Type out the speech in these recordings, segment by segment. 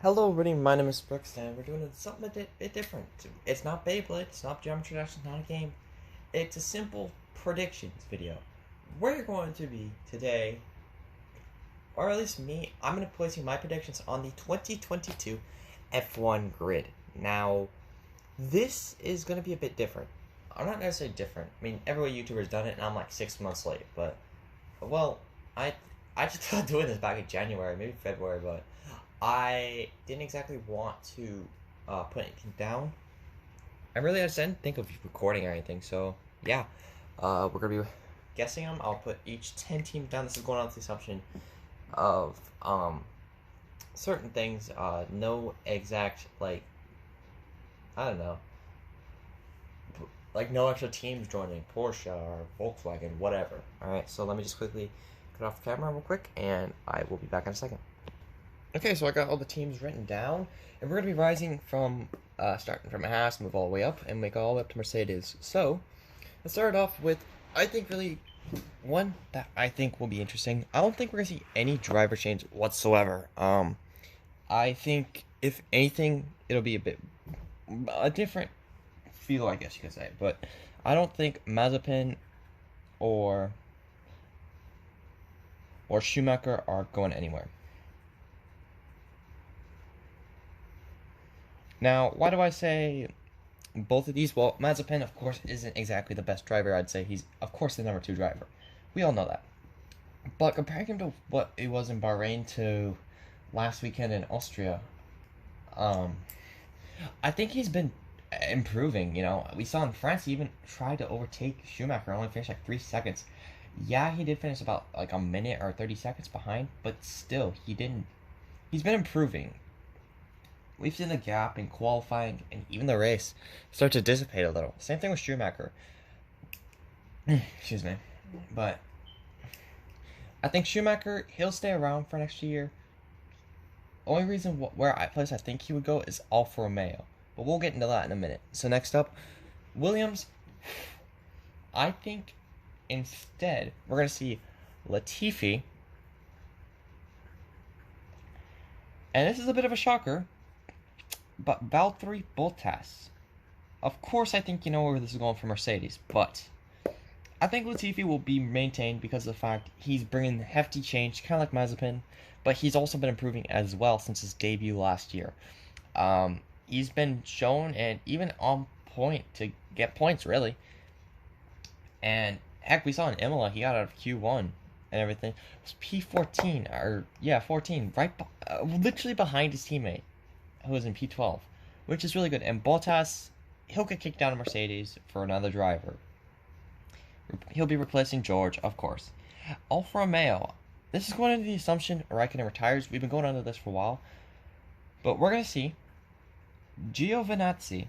Hello, everybody. My name is Brooks, and we're doing something a bit different. It's not Beyblade, it's not Geometry Dash, it's not a game. It's a simple predictions video. We're going to be today, or at least me, I'm going to be placing my predictions on the 2022 F1 grid. Now, this is going to be a bit different. I'm not necessarily different. I mean, every YouTuber's done it, and I'm like 6 months late. But, well, I just started doing this back in January, maybe February, but I didn't exactly want to put anything down. I really just didn't think of recording or anything, so yeah. We're gonna be guessing them. I'll put each 10 teams down. This is going on with the assumption of certain things. No exact, like, I don't know, like no extra teams joining Porsche or Volkswagen, whatever. Alright, so let me just quickly cut off the camera real quick, and I will be back in a second. Okay, so I got all the teams written down, and we're going to be rising from, starting from Haas, move all the way up, and make all the way up to Mercedes. So, let's start off with, I think really, one that I think will be interesting. I don't think we're going to see any driver change whatsoever. I think, if anything, it'll be a different feel, I guess you could say. But I don't think Mazepin or Schumacher are going anywhere. Now, why do I say both of these? Well, Mazepin, of course, isn't exactly the best driver. I'd say he's, of course, the number 2 driver. We all know that. But comparing him to what it was in Bahrain to last weekend in Austria, I think he's been improving. You know, we saw in France he even tried to overtake Schumacher, only finished like 3 seconds. Yeah, he did finish about like a minute or 30 seconds behind, but still, he didn't. He's been improving. We've seen the gap in qualifying and even the race start to dissipate a little. Same thing with Schumacher. Excuse me. But I think Schumacher, he'll stay around for next year. Only reason where I think he would go is Alfa Romeo. But we'll get into that in a minute. So next up, Williams. I think instead we're going to see Latifi. And this is a bit of a shocker, but Valtteri Bottas. Of course, I think you know where this is going for Mercedes, but I think Latifi will be maintained because of the fact he's bringing hefty change, kind of like Mazepin, but he's also been improving as well since his debut last year. He's been shown and even on point to get points, really. And heck, we saw in Imola, he got out of Q1 and everything. It was P14, or yeah, 14, right, literally behind his teammate, who was in P12, which is really good. And Bottas, he'll get kicked out of Mercedes for another driver. He'll be replacing George, of course. Alfa Romeo, this is going into the assumption Raikkonen retires. We've been going under this for a while. But we're going to see Giovinazzi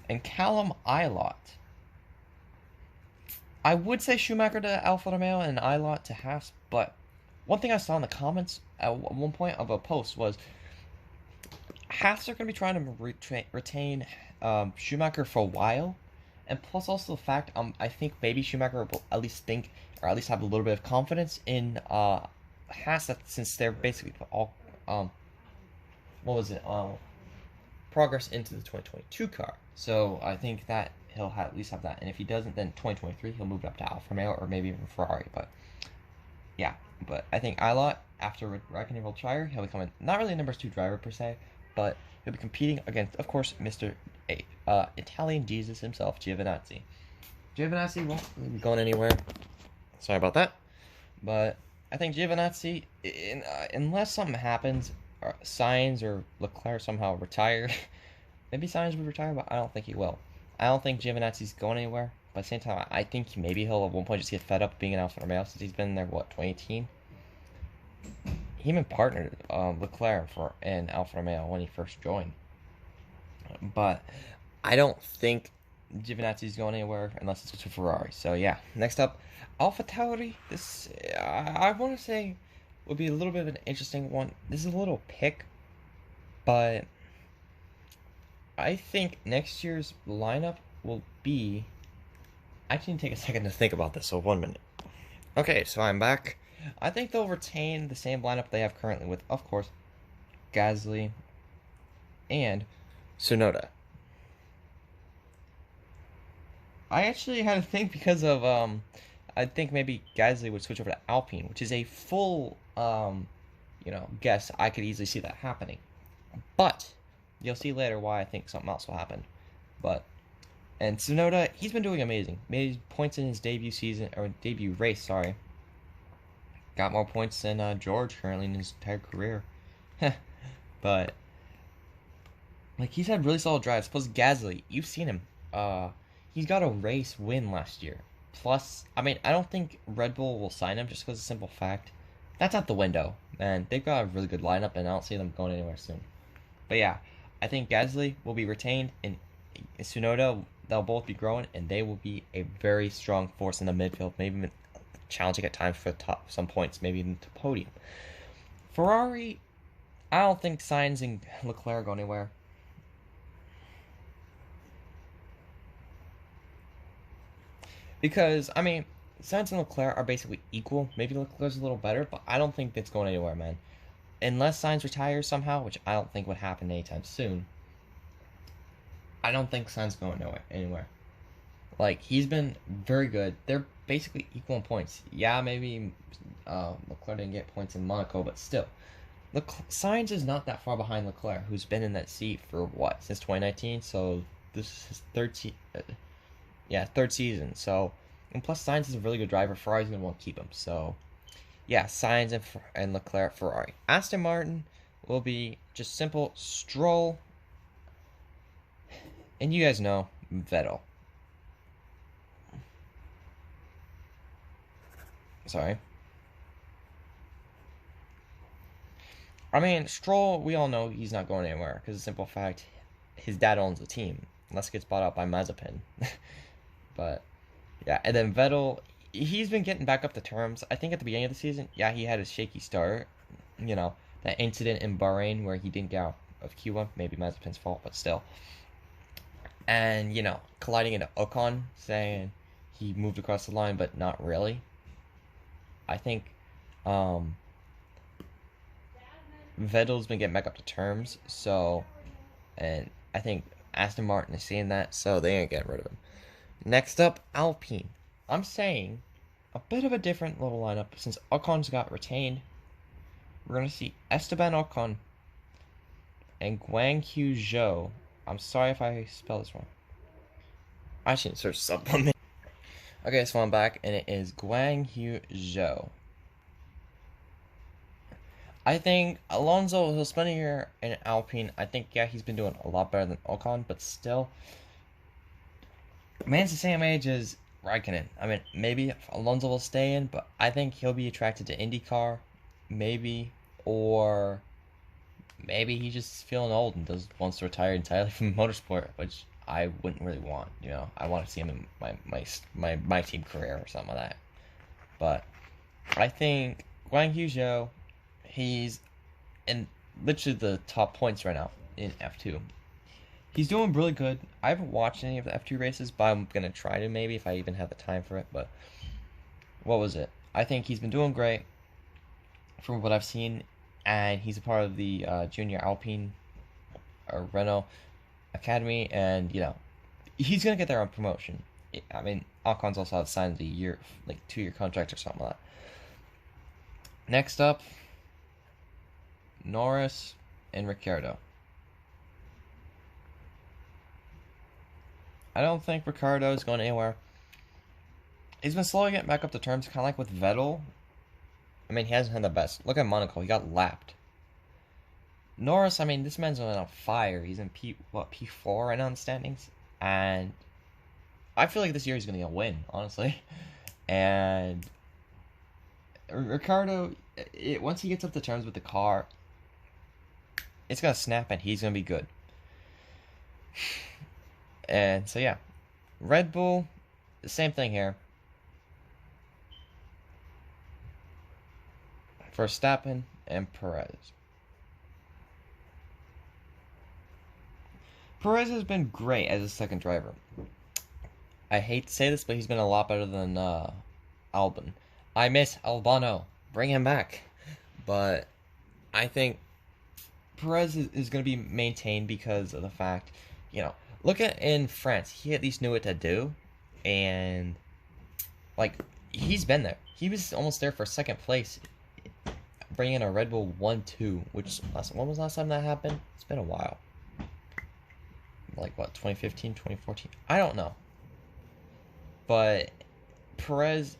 and Callum Ilott. I would say Schumacher to Alfa Romeo and Ilott to Haas, but one thing I saw in the comments at one point of a post was Haas are going to be trying to retain Schumacher for a while, and plus also the fact I think maybe Schumacher will at least think, or at least have a little bit of confidence in Haas, that since they're basically all progress into the 2022 car. So I think that he'll at least have that, and if he doesn't, then 2023 he'll move up to Alfa Romeo or maybe even Ferrari. But yeah, but I think Ilott, after Raikkonen will retire, he'll become not really a number 2 driver per se, but he'll be competing against, of course, Mr. Italian Jesus himself, Giovinazzi. Giovinazzi won't really be going anywhere. Sorry about that. But I think Giovinazzi, unless something happens, or Sainz or Leclerc somehow retire, maybe Sainz would retire, but I don't think he will. I don't think Giovinazzi's going anywhere. But at the same time, I think maybe he'll at one point just get fed up being an Alfa Romeo since he's been there, 2018? He even partnered Leclerc in Alfa Romeo when he first joined. But I don't think Giovinazzi's going anywhere unless it's to Ferrari. So yeah, next up, AlphaTauri. This I want to say would be a little bit of an interesting one. This is a little pick, but I think next year's lineup will be. I can take a second to think about this. So 1 minute. Okay, so I'm back. I think they'll retain the same lineup they have currently with, of course, Gasly and Tsunoda. I actually had to think because of I think maybe Gasly would switch over to Alpine, which is a full guess. I could easily see that happening, but you'll see later why I think something else will happen. But and Tsunoda, he's been doing amazing. Made points in his debut season or debut race. Sorry, got more points than George currently in his entire career. But like he's had really solid drives. Plus Gasly, you've seen him. He's got a race win last year. Plus, I mean, I don't think Red Bull will sign him just because of the simple fact that's out the window. Man, they've got a really good lineup, and I don't see them going anywhere soon. But yeah, I think Gasly will be retained, and Tsunoda, they'll both be growing, and they will be a very strong force in the midfield, maybe even challenging at times for the top some points, maybe even to podium. Ferrari, I don't think Sainz and Leclerc go anywhere. Because, I mean, Sainz and Leclerc are basically equal. Maybe Leclerc's a little better, but I don't think it's going anywhere, man. Unless Sainz retires somehow, which I don't think would happen anytime soon, I don't think Sainz going nowhere anywhere. Like, he's been very good. They're basically equal in points. Yeah, maybe Leclerc didn't get points in Monaco, but still. Sainz is not that far behind Leclerc, who's been in that seat for what, since 2019? So this is his third season. So, and plus Sainz is a really good driver. Ferrari's gonna want to keep him. So, yeah, Sainz and Leclerc, Ferrari. Aston Martin will be just simple Stroll, and you guys know Vettel. Sorry. I mean, Stroll, we all know he's not going anywhere because the simple fact, his dad owns the team, unless it gets bought out by Mazepin. But yeah, and then Vettel, he's been getting back up to terms. I think at the beginning of the season, yeah, he had a shaky start. You know, that incident in Bahrain where he didn't get out of Q1, maybe Mazepin's fault, but still. And, colliding into Ocon, saying he moved across the line, but not really. I think Vettel's been getting back up to terms, so, and I think Aston Martin is seeing that, so they ain't getting rid of him. Next up, Alpine. I'm saying a bit of a different little lineup since Ocon's got retained. We're going to see Esteban Ocon and Guang Yu Zhou. I'm sorry if I spell this wrong. I shouldn't search this up on me. Okay, so I'm back, and it is Guang Yu Zhou. I think Alonso, he'll spend a year in Alpine. I think, yeah, he's been doing a lot better than Ocon, but still, man's the same age as Raikkonen. I mean, maybe Alonso will stay in, but I think he'll be attracted to IndyCar, maybe, or maybe he's just feeling old and wants to retire entirely from motorsport, which I wouldn't really want. I want to see him in my team career or something like that. But I think Guang Yu Zhou, he's in literally the top points right now in F2. He's doing really good. I haven't watched any of the F2 races, but I'm going to try to maybe if I even have the time for it. But what was it? I think he's been doing great from what I've seen, and he's a part of the Junior Alpine or Renault Academy, and he's going to get there on promotion. I mean, Ocon's also signed a 2-year contract or something like that. Next up, Norris and Ricciardo. I don't think Ricciardo is going anywhere. He's been slowly getting back up to terms, kind of like with Vettel. I mean, he hasn't had the best. Look at Monaco. He got lapped. Norris, I mean, this man's on fire. He's in P4 right now in the standings. And I feel like this year he's going to get a win, honestly. And Ricciardo, once he gets up to terms with the car, it's going to snap and he's going to be good. And so, yeah. Red Bull, the same thing here. Verstappen and Perez. Perez has been great as a second driver. I hate to say this, but he's been a lot better than Albon. I miss Albano. bring him back. But I think Perez is going to be maintained because of the fact, look at in France, he at least knew what to do, and like he's been there. He was almost there for second place, bringing in a Red Bull 1-2, which when was the last time that happened? It's been a while. Like what, 2015, 2014? I don't know. But Perez,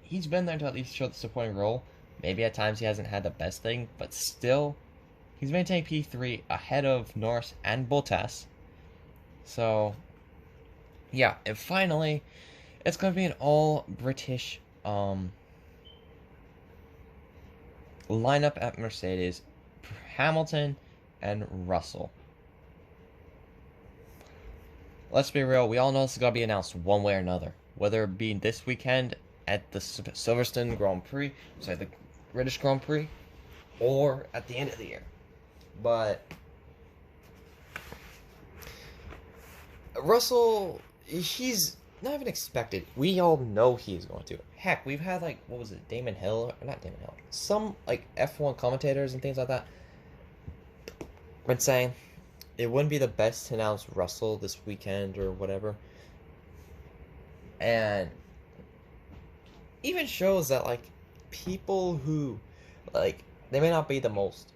he's been there to at least show the supporting role. Maybe at times he hasn't had the best thing, but still, he's maintained P3 ahead of Norris and Bottas. So, yeah, and finally, it's going to be an all British lineup at Mercedes: Hamilton and Russell. Let's be real, we all know this is going to be announced one way or another. Whether it be this weekend at the Silverstone Grand Prix, the British Grand Prix, or at the end of the year. But Russell, he's not even expected. We all know he's going to. Heck, we've had what was it, Damon Hill? Not Damon Hill. Some F1 commentators and things like that been saying it wouldn't be the best to announce Russell this weekend or whatever. And even shows that people who they may not be the most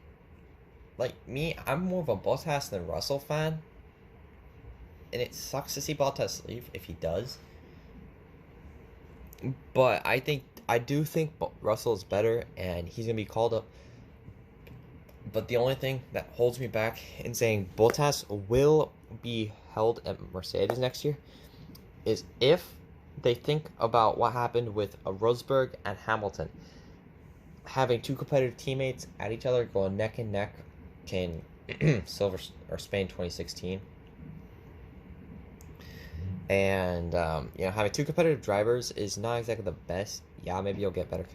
me, I'm more of a Bottas than Russell fan. And it sucks to see Bottas leave if he does. But I do think Russell is better and he's gonna be called up. But the only thing that holds me back in saying Bottas will be held at Mercedes next year is if they think about what happened with Rosberg and Hamilton. Having two competitive teammates at each other going neck and neck in Silver or Spain 2016. And having two competitive drivers is not exactly the best. Yeah, maybe you'll get better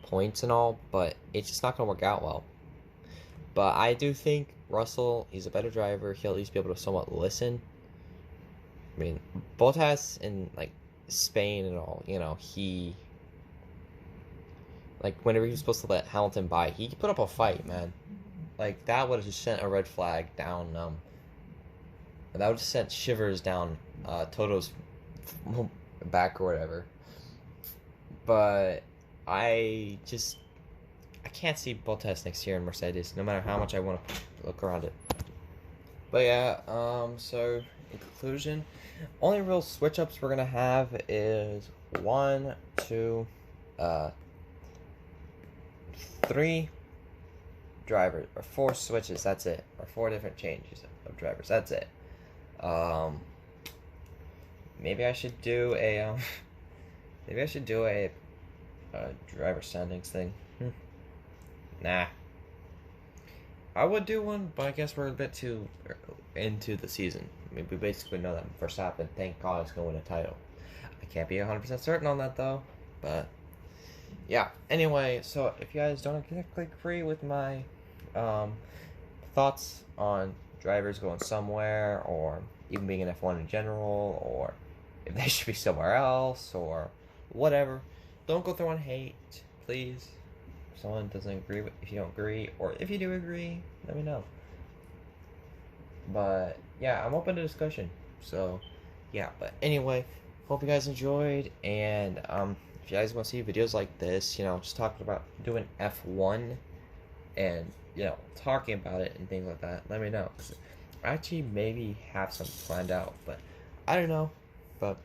points and all, but it's just not going to work out well. But I do think Russell, he's a better driver. He'll at least be able to somewhat listen. I mean, Bottas in Spain and all, he whenever he was supposed to let Hamilton by, he put up a fight, man. That would have just sent a red flag down. That would have sent shivers down Toto's back or whatever. But I can't see Bottas next year in Mercedes, no matter how much I want to look around it. But yeah, so in conclusion, only real switch ups we're gonna have is 1, 2, 3 drivers, or 4 switches, that's it. Or 4 different changes of drivers, that's it. Maybe I should do a driver standings thing. Nah. I would do one, but I guess we're a bit too into the season. I mean, we basically know that Verstappen, thank God, is going to win a title. I can't be 100% certain on that, though. But, yeah. Anyway, so if you guys don't exactly agree with my thoughts on drivers going somewhere, or even being in F1 in general, or if they should be somewhere else, or whatever, don't go throwing hate, please. If someone doesn't agree with, if you don't agree, or if you do agree, let me know. But yeah, I'm open to discussion. So yeah, but anyway, hope you guys enjoyed, and if you guys want to see videos like this, just talking about doing F1 and talking about it and things like that, let me know. I actually maybe have some planned out, but I don't know. But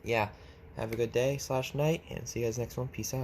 yeah, have a good day / night, and see you guys next one. Peace out.